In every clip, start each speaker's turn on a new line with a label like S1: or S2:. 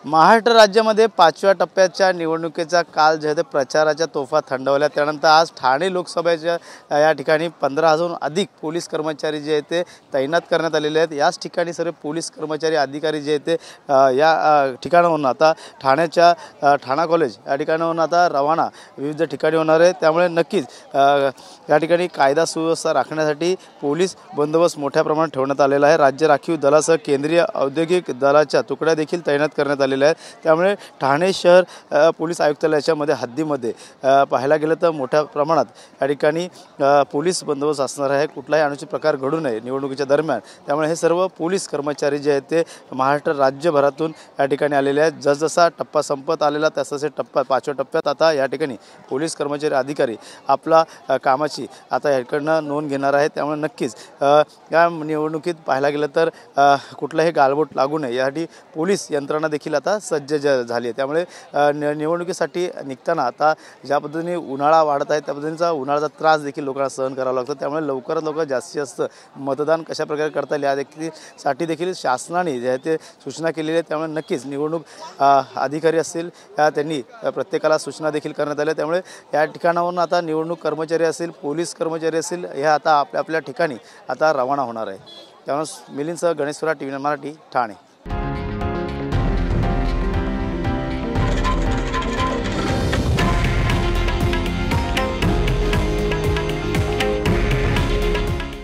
S1: महाराष्ट्र राज्यामध्ये 5व्या टप्प्याच्या निवडणुकीचा काल जे आहे प्रचाराच्या तोफा थंडवल्या। त्यानंतर आज ठाणे लोकसभेच्या या ठिकाणी 15,000 अधिक पोलीस कर्मचारी जे आहेत ते तैनात करण्यात आलेले आहेत। याच ठिकाणी सर्व पोलीस कर्मचारी अधिकारी जे आहेत ते या ठिकाणाहून आता ठाण्याच्या ठाणा कॉलेज या ठिकाणाहून आता रवाना विविध ठिकाणी होणार आहे। त्यामुळे नक्कीच या ठिकाणी कायदा सुव्यवस्था राखण्यासाठी पोलीस बंदोबस्त मोठ्या प्रमाणात ठेवण्यात आलेला आहे। राज्य राखीव दलासह केंद्रीय औद्योगिक दलाच्या तुकड्या देखील तैनात करण्यात आलेल्या आहेत। त्यामुळे ठाणे शहर पोलीस आयुक्तालयाच्या हद्दीमध्ये पाहायला गेलं तर मोठ्या प्रमाणात या ठिकाणी पोलीस बंदोबस्त असणार आहे। कुठलाही अनुचित प्रकार घडू नये निवडणुकीच्या दरम्यान। त्यामुळे हे सर्व पोलीस कर्मचारी जे आहेत ते महाराष्ट्र राज्यभरातून या ठिकाणी आलेले आहेत। जसजसा टप्पा संपत आलेला तसतसे टप्पा 5व्या टप्प्यात आता या ठिकाणी पोलीस कर्मचारी अधिकारी आपला कामाची आता याकडनं नोंद घेणार आहेत। त्यामुळे नक्कीच या निवडणुकीत पाहायला गेलं तर कुठलाही गालबोट लागू नये यासाठी पोलीस यंत्रणा देखील आता सज्ज झाली आहे। त्यामुळे निवडणुकीसाठी निघताना आता ज्या पद्धतीने उन्हाळा वाढत आहे त्या पद्धतीचा उन्हाळ्याचा त्रास देखील लोकांना सहन करावा लागतो। त्यामुळे लवकरात लवकर जास्तीत जास्त मतदान कशा प्रकारे करता येईल यासाठी देखील शासनाने जे आहे ते सूचना केलेली आहे। त्यामुळे नक्कीच निवडणूक अधिकारी असतील त्यांनी प्रत्येकाला सूचना देखील करण्यात आल्या। त्यामुळे या ठिकाणावरून आता निवडणूक कर्मचारी असतील पोलीस कर्मचारी असतील हे आता आपल्या आपल्या ठिकाणी आता रवाना होणार आहे। त्यामुळे मिलिंदसह गणेश सुरा TV9 मराठी ठाणे।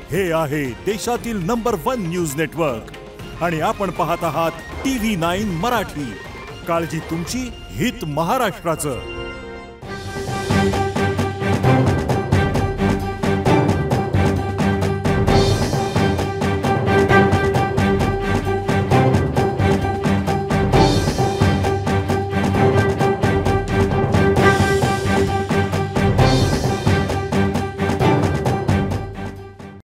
S2: हे आहे देशातील नंबर 1 न्यूज नेटवर्क आणि आपण पाहत आहात TV9 मराठी। काळजी तुमची, हित महाराष्ट्राचं।